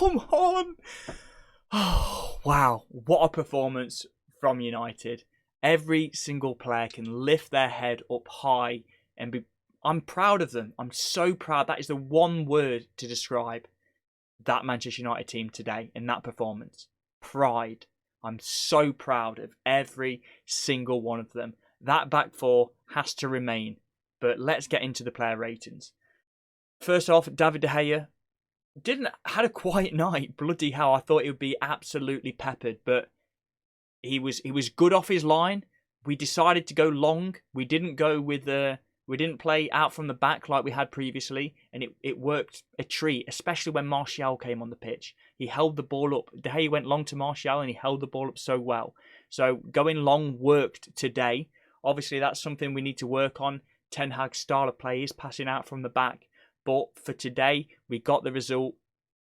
come on. Oh, wow. What a performance from United. Every single player can lift their head up high and be. I'm proud of them. I'm so proud. That is the one word to describe that Manchester United team today in that performance. Pride. I'm so proud of every single one of them. That back four has to remain. But let's get into the player ratings. First off, David De Gea had a quiet night. Bloody hell, I thought he would be absolutely peppered, but he was good off his line. We decided to go long. We didn't go with we didn't play out from the back like we had previously, and it worked a treat, especially when Martial came on the pitch. He held the ball up. De Gea went long to Martial and he held the ball up so well. So going long worked today. Obviously, that's something we need to work on. Ten Hag's style of play is passing out from the back. But for today, we got the result.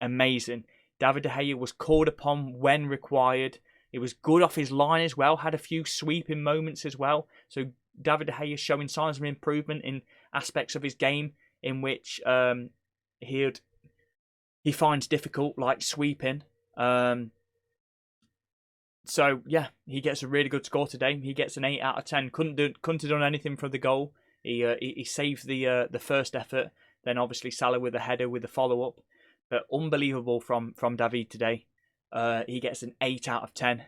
Amazing. David De Gea was called upon when required. It was good off his line as well. Had a few sweeping moments as well. So David De Gea is showing signs of improvement in aspects of his game in which he finds difficult, like sweeping. So yeah, he gets a really good score today. He gets an 8 out of 10. Couldn't have done anything for the goal. He saved the first effort. Then obviously Salah with a header with the follow up. But unbelievable from David today. He gets an 8 out of 10.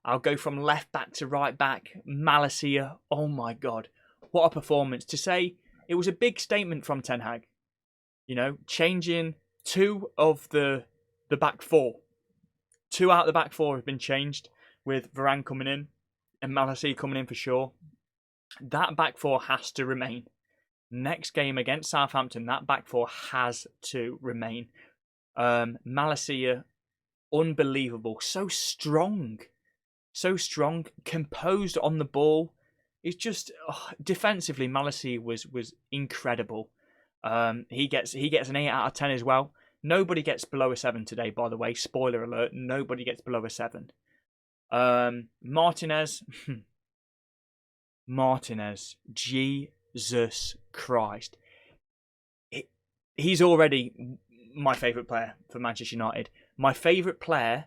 I'll go from left back to right back. Malacia, oh my God. What a performance. To say it was a big statement from Ten Hag. You know, changing two of the back four. Two out of the back four have been changed with Varane coming in and Malacia coming in for sure. That back four has to remain. Next game against Southampton, that back four has to remain. Malacia, unbelievable. So strong. Composed on the ball. It's just defensively, Malacia was incredible. He gets an 8 out of 10 as well. Nobody gets below a 7 today, by the way. Spoiler alert, nobody gets below a 7. Martinez. Martinez. Jesus Christ. He's already my favourite player for Manchester United. My favourite player,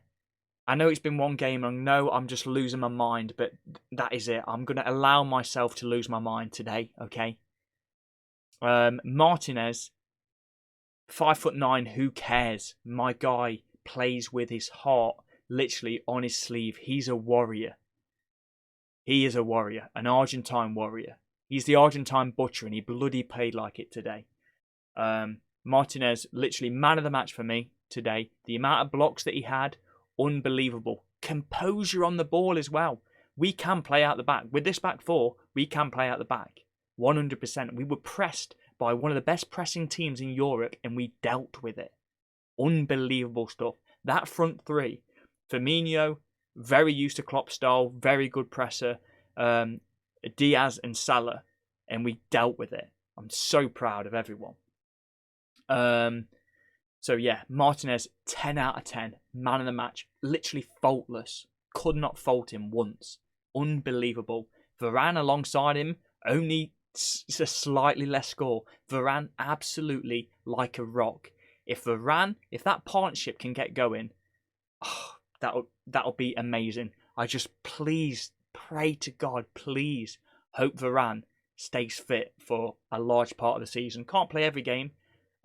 I know it's been one game, and I know I'm just losing my mind, but that is it. I'm going to allow myself to lose my mind today, okay? Martinez, 5'9", who cares? My guy plays with his heart literally on his sleeve. He's a warrior. He is a warrior, an Argentine warrior. He's the Argentine butcher, and he bloody played like it today. Martinez, literally man of the match for me today. The amount of blocks that he had, unbelievable. Composure on the ball as well. We can play out the back. With this back four, we can play out the back. 100%. We were pressed by one of the best pressing teams in Europe, and we dealt with it. Unbelievable stuff. That front three, Firmino, very used to Klopp style, very good presser. Diaz and Salah, and we dealt with it. I'm so proud of everyone. So yeah, Martinez, 10 out of 10, man of the match, literally faultless. Could not fault him once. Unbelievable. Varane alongside him, only a slightly less score. Varane absolutely like a rock. If that partnership can get going, that'll be amazing. I just please pray to God, please hope Varane stays fit for a large part of the season. Can't play every game.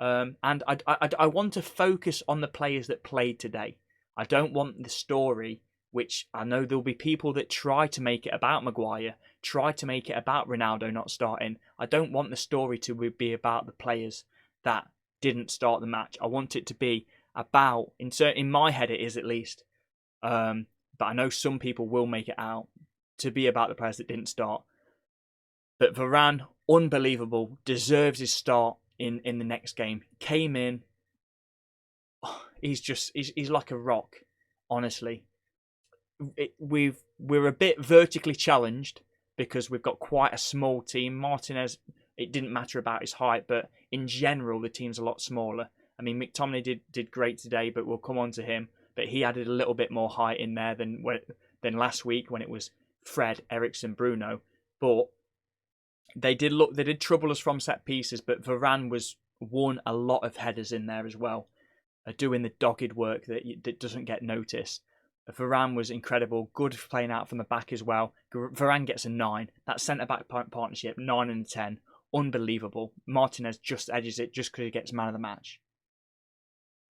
And I want to focus on the players that played today. I don't want the story, which I know there'll be people that try to make it about Maguire, try to make it about Ronaldo not starting. I don't want the story to be about the players that didn't start the match. I want it to be about, in my head it is at least, but I know some people will make it out to be about the players that didn't start. But Varane, unbelievable, deserves his start in the next game. Came in, he's like a rock, honestly. We're a bit vertically challenged because we've got quite a small team. Martinez, it didn't matter about his height, but in general the team's a lot smaller. I mean, McTominay did great today, but we'll come on to him. But he added a little bit more height in there than last week when it was Fred, Eriksen, Bruno. But they did trouble us from set pieces, but Varane won a lot of headers in there as well. are doing the dogged work that doesn't get noticed. Varane was incredible, good for playing out from the back as well. Varane gets a 9. That centre-back partnership, 9 and 10. Unbelievable. Martinez just edges it just because he gets man of the match.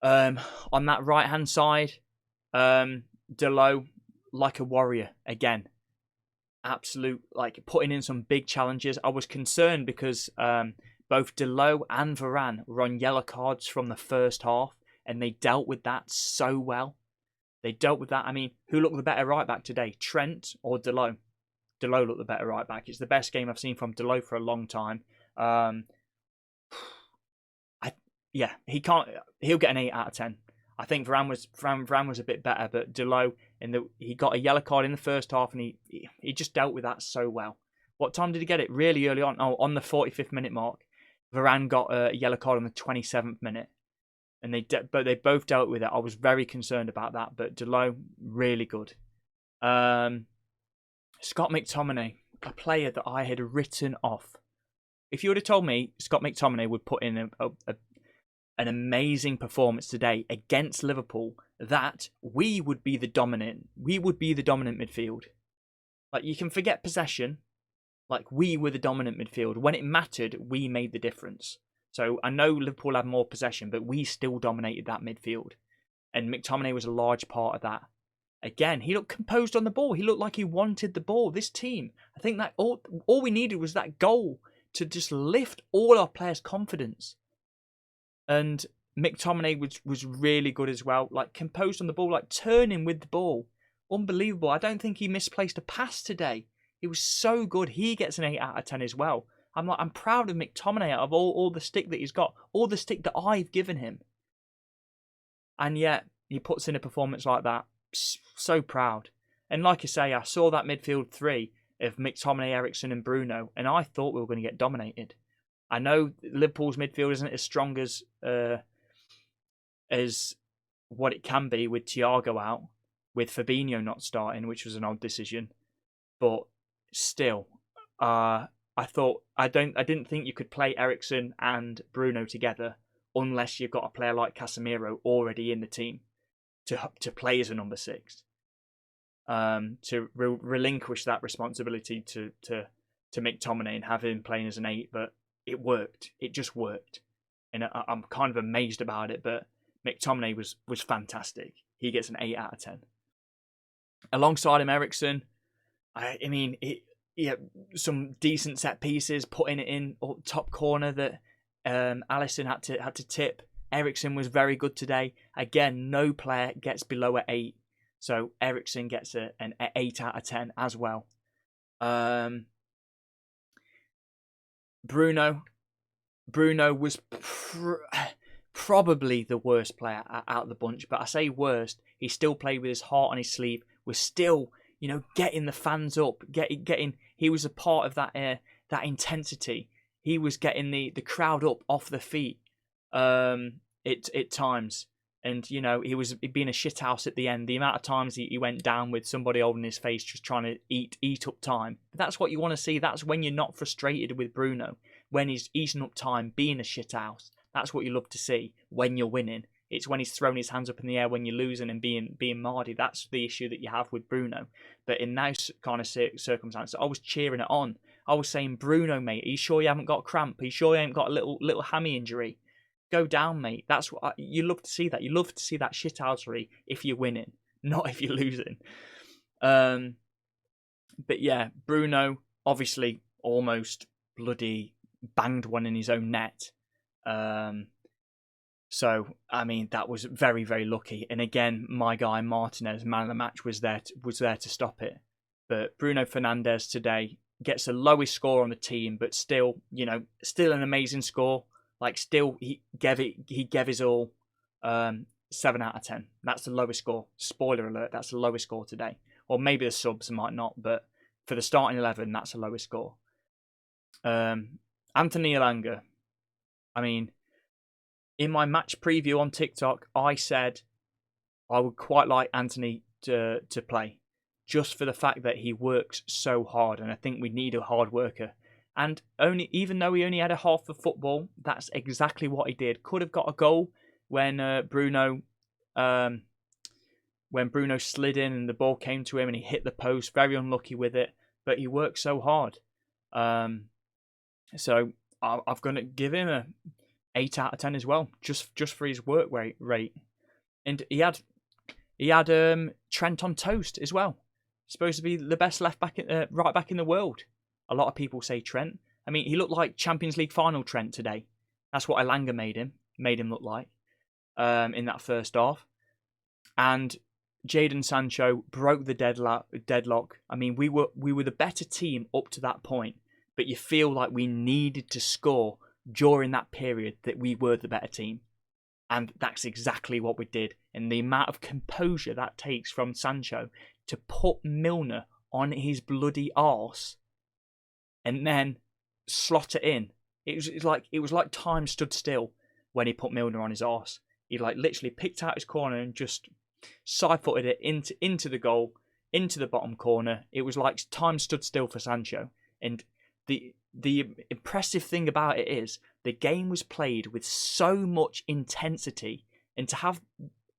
On that right-hand side, Delo, like a warrior, again. Absolute, like, putting in some big challenges. I was concerned because both Delo and Varane were on yellow cards from the first half, and they dealt with that so well. They dealt with that. I mean, who looked the better right back today, Trent or Delo? Delo looked the better right back. It's the best game I've seen from Delo for a long time. He'll get an 8 out of 10. I think Varane was a bit better, but Delo, he got a yellow card in the first half, and he just dealt with that so well. What time did he get it? Really early on. Oh, on the 45th minute mark. Varane got a yellow card on the 27th minute. And they both dealt with it. I was very concerned about that, but Delo, really good. Scott McTominay, a player that I had written off. If you would have told me Scott McTominay would put in an amazing performance today against Liverpool, that we would be the dominant midfield. Like, you can forget possession. Like, we were the dominant midfield. When it mattered, we made the difference. So I know Liverpool had more possession, but we still dominated that midfield. And McTominay was a large part of that. Again, he looked composed on the ball. He looked like he wanted the ball. This team, I think that all we needed was that goal to just lift all our players' confidence. And McTominay was really good as well. Like, composed on the ball, like turning with the ball. Unbelievable. I don't think he misplaced a pass today. He was so good. He gets an 8 out of 10 as well. I'm proud of McTominay out of all the stick that he's got, all the stick that I've given him. And yet, he puts in a performance like that. So proud. And like I say, I saw that midfield 3 of McTominay, Eriksen and Bruno, and I thought we were going to get dominated. I know Liverpool's midfield isn't as strong as what it can be with Thiago out, with Fabinho not starting, which was an odd decision. But still, I didn't think you could play Eriksen and Bruno together unless you've got a player like Casemiro already in the team to play as a number 6. To relinquish that responsibility to McTominay and have him playing as an 8, but it worked. It just worked, and I'm kind of amazed about it. But McTominay was fantastic. He gets an 8 out of 10. Alongside him, Eriksen. I mean, some decent set pieces, putting it in top corner that Alisson had to tip. Eriksen was very good today. Again, no player gets below an 8, so Eriksen gets an 8 out of 10 as well. Bruno was probably the worst player out of the bunch, but I say worst. He still played with his heart on his sleeve. Was still, getting the fans up, getting. He was a part of that intensity. He was getting the crowd up off the feet. At times, and he was being a shithouse at the end. The amount of times he went down with somebody holding his face, just trying to eat up time. That's what you want to see. That's when you're not frustrated with Bruno, when he's eating up time, being a shithouse. That's what you love to see when you're winning. It's when he's throwing his hands up in the air when you're losing and being mardy. That's the issue that you have with Bruno. But in those kind of circumstances, I was cheering it on. I was saying, Bruno, mate, are you sure you haven't got cramp? Are you sure you haven't got a little hammy injury? Go down, mate. That's what you love to see. That you love to see that shithousery if you're winning, not if you're losing. But yeah, Bruno obviously almost bloody banged one in his own net. So I mean, that was very, very lucky. And again, my guy Martinez, man of the match, was there to stop it. But Bruno Fernandes today gets the lowest score on the team, but still, still an amazing score. Like, still, he gave his all. 7 out of 10. That's the lowest score. Spoiler alert, that's the lowest score today. Or maybe the subs might not, but for the starting 11, that's the lowest score. Anthony Elanga. I mean, in my match preview on TikTok, I said I would quite like Anthony to play, just for the fact that he works so hard, and I think we need a hard worker. And even though he only had a half of football, that's exactly what he did. Could have got a goal Bruno when Bruno slid in and the ball came to him and he hit the post. Very unlucky with it, but he worked so hard. So I've got to give him a 8 out of 10 as well, just for his work rate. And he had Trent on toast as well. Supposed to be the best right back in the world. A lot of people say Trent. I mean, he looked like Champions League final Trent today. That's what Elanga made him look like in that first half. And Jadon Sancho broke the deadlock. I mean, we were the better team up to that point, but you feel like we needed to score during that period, that we were the better team. And that's exactly what we did. And the amount of composure that takes from Sancho to put Milner on his bloody arse and then slot it in. It was like time stood still when he put Milner on his arse. He literally picked out his corner and just side-footed it into the goal, into the bottom corner. It was like time stood still for Sancho. And the impressive thing about it is the game was played with so much intensity, and to have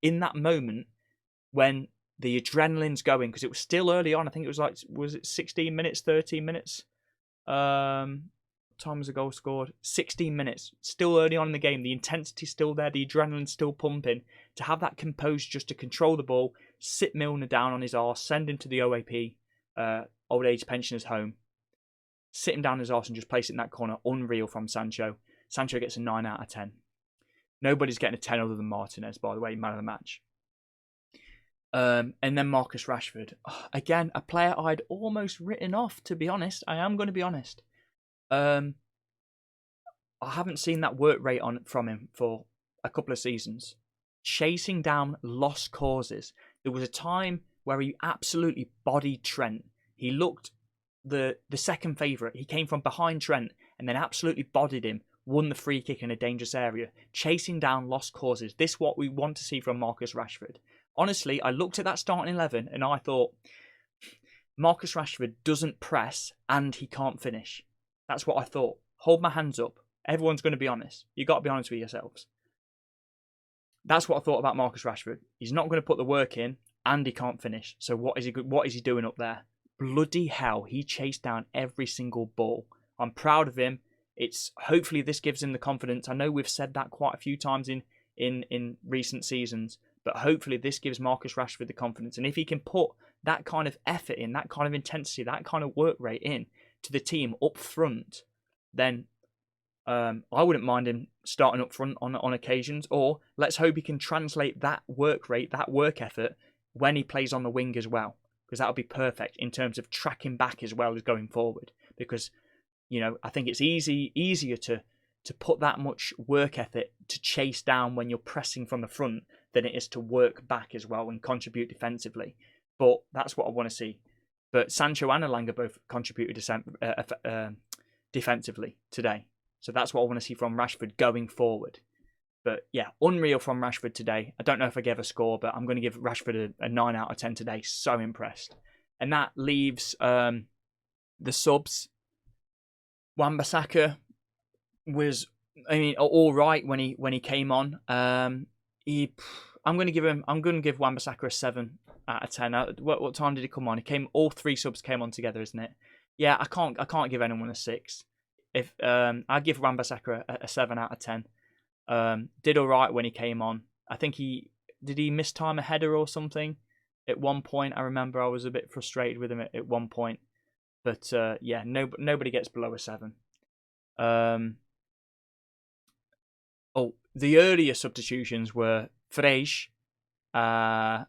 in that moment when the adrenaline's going, because it was still early on. I think it was it 16 minutes, 13 minutes? Time was the goal scored? 16 minutes. Still early on in the game. The intensity's still there. The adrenaline's still pumping. To have that composure just to control the ball, sit Milner down on his arse, send him to the OAP, old age pensioners home, sit him down his arse and just place it in that corner. Unreal from Sancho. Sancho gets a 9 out of 10. Nobody's getting a 10 other than Martinez, by the way, man of the match. And then Marcus Rashford. Again, a player I'd almost written off, to be honest. I am going to be honest. I haven't seen that work rate from him for a couple of seasons. Chasing down lost causes. There was a time where he absolutely bodied Trent. He looked the second favourite. He came from behind Trent and then absolutely bodied him, won the free kick in a dangerous area. Chasing down lost causes. This is what we want to see from Marcus Rashford. Honestly, I looked at that starting 11 and I thought, Marcus Rashford doesn't press and he can't finish. That's what I thought. Hold my hands up. Everyone's going to be honest. You've got to be honest with yourselves. That's what I thought about Marcus Rashford. He's not going to put the work in and he can't finish. So what is he doing up there? Bloody hell, he chased down every single ball. I'm proud of him. Hopefully this gives him the confidence. I know we've said that quite a few times in recent seasons, but hopefully this gives Marcus Rashford the confidence. And if he can put that kind of effort in, that kind of intensity, that kind of work rate in to the team up front, then I wouldn't mind him starting up front on occasions. Or let's hope he can translate that work rate, that work effort, when he plays on the wing as well. Because that would be perfect in terms of tracking back as well as going forward. Because, I think it's easier to put that much work effort to chase down when you're pressing from the front than it is to work back as well and contribute defensively. But that's what I want to see. But Sancho and Elanga both contributed defensively today. So that's what I want to see from Rashford going forward. But yeah, unreal from Rashford today. I don't know if I gave a score, but I'm going to give Rashford a 9 out of 10 today. So impressed. And that leaves the subs. Wan-Bissaka was, all right when he came on. I'm going to give Wan-Bissaka a 7 out of 10. What time did he come on? All 3 subs came on together, isn't it? Yeah, I can't give anyone a 6. If I give Wan-Bissaka a 7 out of 10. Did all right when he came on. I think he mistime a header or something at one point. I remember I was a bit frustrated with him at one point, but yeah, nobody gets below a 7. The earlier substitutions were Frege, and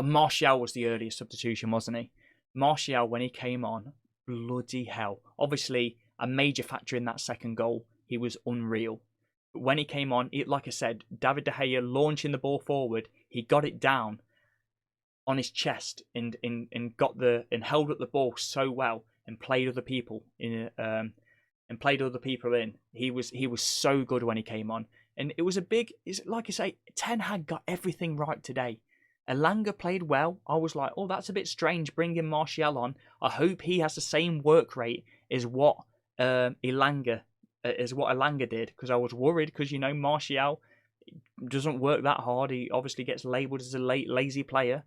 Martial was the earliest substitution, wasn't he? Martial, when he came on, bloody hell. Obviously, a major factor in that second goal. He was unreal. But when he came on, like I said, David De Gea launching the ball forward, he got it down on his chest and held up the ball so well and played other people in. He was so good when he came on, and it was like I say, Ten Hag got everything right today. Elanga played well. I was like, that's a bit strange bringing Martial on. I hope he has the same work rate as what Elanga did, because I was worried because Martial doesn't work that hard. He obviously gets labelled as a lazy player.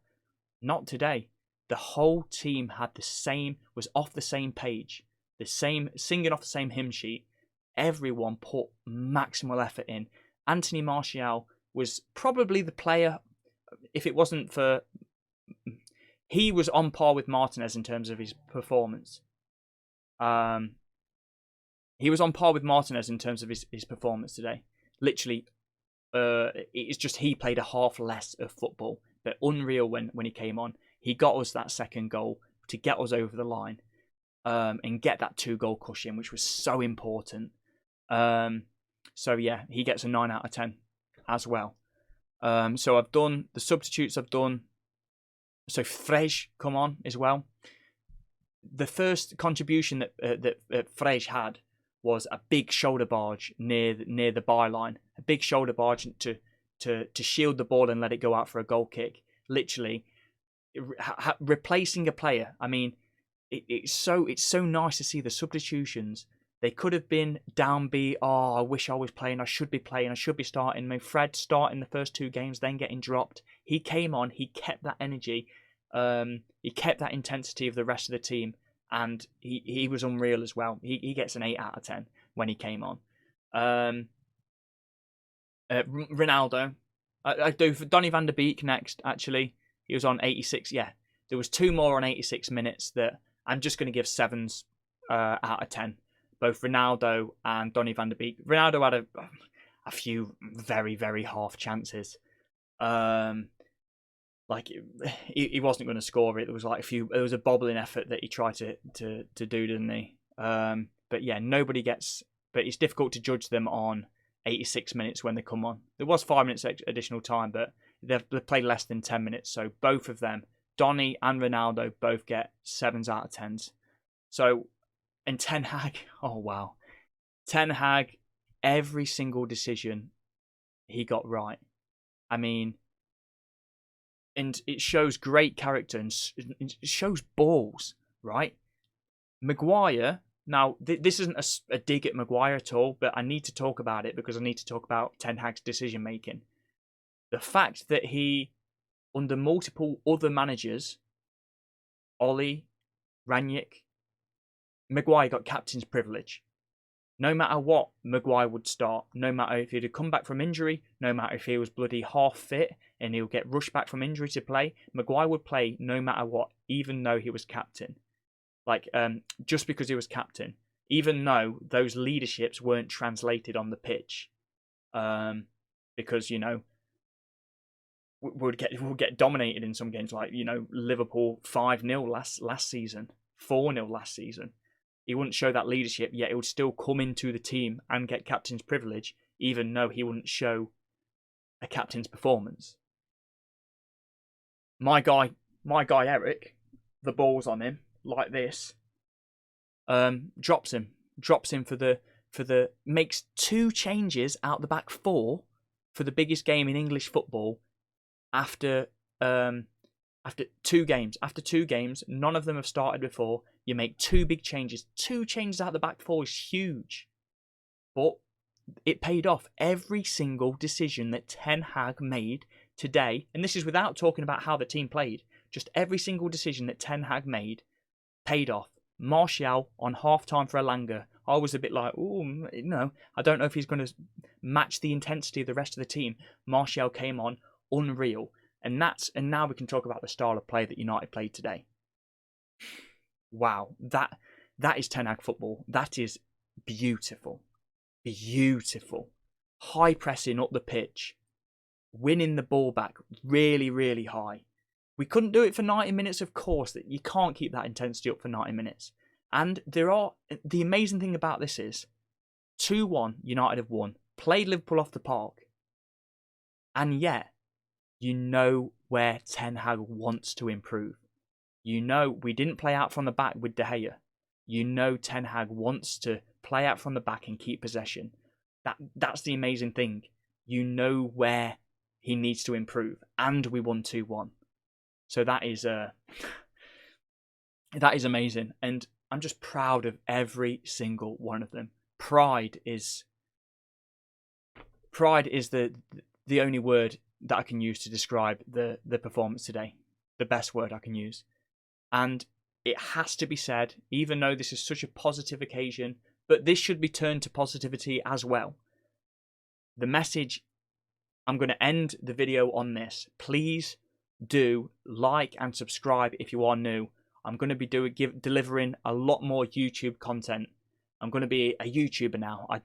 Not today. The whole team was off the same page, singing off the same hymn sheet. Everyone put maximal effort in. Anthony Martial was probably the player, if it wasn't for... He was on par with Martinez in terms of his performance. He was on par with Martinez in terms of his performance today. Literally, it's just he played a half less of football, but unreal when he came on. He got us that second goal to get us over the line and get that 2-goal cushion, which was so important. So yeah, he gets a 9 out of 10 as well. So I've done the substitutes. I've done... So Frege come on as well. The first contribution that Frege had was a big shoulder barge near the byline. A big shoulder barge to shield the ball and let it go out for a goal kick. Literally replacing a player. I mean, it's so nice to see the substitutions. They could have been downbeat. Oh, I wish I was playing. I should be playing. I should be starting. I mean, Fred starting the first 2 games, then getting dropped. He came on. He kept that energy. He kept that intensity of the rest of the team, and he was unreal as well. He gets an 8 out of 10 when he came on. Ronaldo. I do for Donny van der Beek next, actually. He was on 86. Yeah, there was 2 more on 86 minutes that I'm just going to give 7s out of 10. Both Ronaldo and Donny van der Beek. Ronaldo had a few very, very half chances. Like he wasn't going to score it. There was like there was a bobbling effort that he tried to do, didn't he? But yeah, nobody gets. But it's difficult to judge them on 86 minutes when they come on. There was 5 minutes additional time, but they've played less than 10 minutes. So both of them, Donny and Ronaldo, both get 7s out of 10s. So, and Ten Hag, oh wow, Ten Hag, every single decision he got right. I mean, and it shows great character and it shows balls, right? Maguire, now this isn't a dig at Maguire at all, but I need to talk about it because I need to talk about Ten Hag's decision making. The fact that he, under multiple other managers, Ollie, Rangnick, Maguire got captain's privilege. No matter what, Maguire would start. No matter if he'd have come back from injury, no matter if he was bloody half fit and he'll get rushed back from injury to play, Maguire would play no matter what, even though he was captain. Like, just because he was captain, even though those leaderships weren't translated on the pitch. Because, you know, we'll get dominated in some games, like, you know, Liverpool 5-0 last season, 4-0 last season. He wouldn't show that leadership, yet he would still come into the team and get captain's privilege, even though he wouldn't show a captain's performance. My guy Eric, the ball's on him like this. Drops him for the makes 2 changes out the back 4 for the biggest game in English football after 2 games. After 2 games, none of them have started before. You make 2 big changes. 2 changes out the back 4 is huge. But it paid off. Every single decision that Ten Hag made today, and this is without talking about how the team played, just every single decision that Ten Hag made paid off. Martial on half-time for Elanga. I was a bit like, oh, no, I don't know if he's going to match the intensity of the rest of the team. Martial came on unreal. And now we can talk about the style of play that United played today. Wow, that is Ten Hag football. That is beautiful. Beautiful. High pressing up the pitch. Winning the ball back really, really high. We couldn't do it for 90 minutes, of course. That you can't keep that intensity up for 90 minutes. And the amazing thing about this is 2-1 United have won. Played Liverpool off the park. And yet, you know where Ten Hag wants to improve. You know we didn't play out from the back with De Gea. You know Ten Hag wants to play out from the back and keep possession. That's the amazing thing. You know where he needs to improve. And we won 2-1. So that is amazing. And I'm just proud of every single one of them. Pride is the the only word that I can use to describe the performance today. The best word I can use. And it has to be said, even though this is such a positive occasion, but this should be turned to positivity as well. The message, I'm going to end the video on this. Please do like and subscribe if you are new. I'm going to be delivering a lot more YouTube content. I'm going to be a YouTuber now. I'm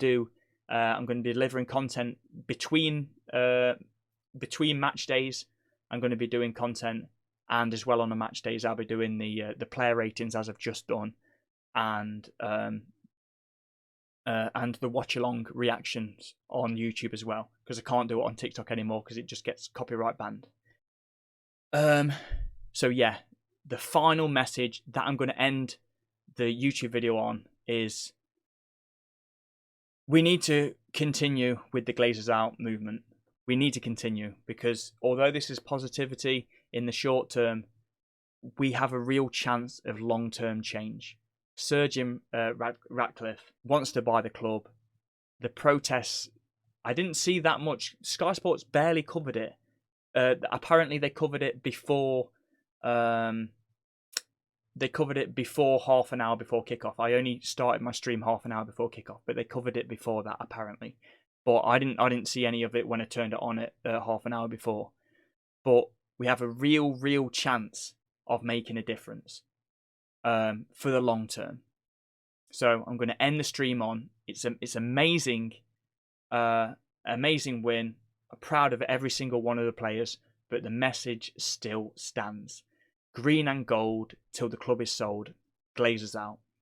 going to be delivering content between match days. I'm going to be doing content, and as well on the match days, I'll be doing the player ratings as I've just done, and the watch-along reactions on YouTube as well, because I can't do it on TikTok anymore because it just gets copyright banned. So yeah, the final message that I'm going to end the YouTube video on is we need to continue with the Glazers Out movement. We need to continue, because although this is positivity in the short term, we have a real chance of long-term change. Sir Jim Ratcliffe wants to buy the club. The protests, I didn't see that much. Sky Sports barely covered it. Apparently they covered it before half an hour before kickoff. I only started my stream half an hour before kickoff, but they covered it before that apparently. But I didn't see any of it when I turned it on at half an hour before. But we have a real chance of making a difference for the long term. So I'm going to end the stream on it's amazing, amazing win. I'm proud of every single one of the players, but the message still stands. Green and gold till the club is sold. Glazers out.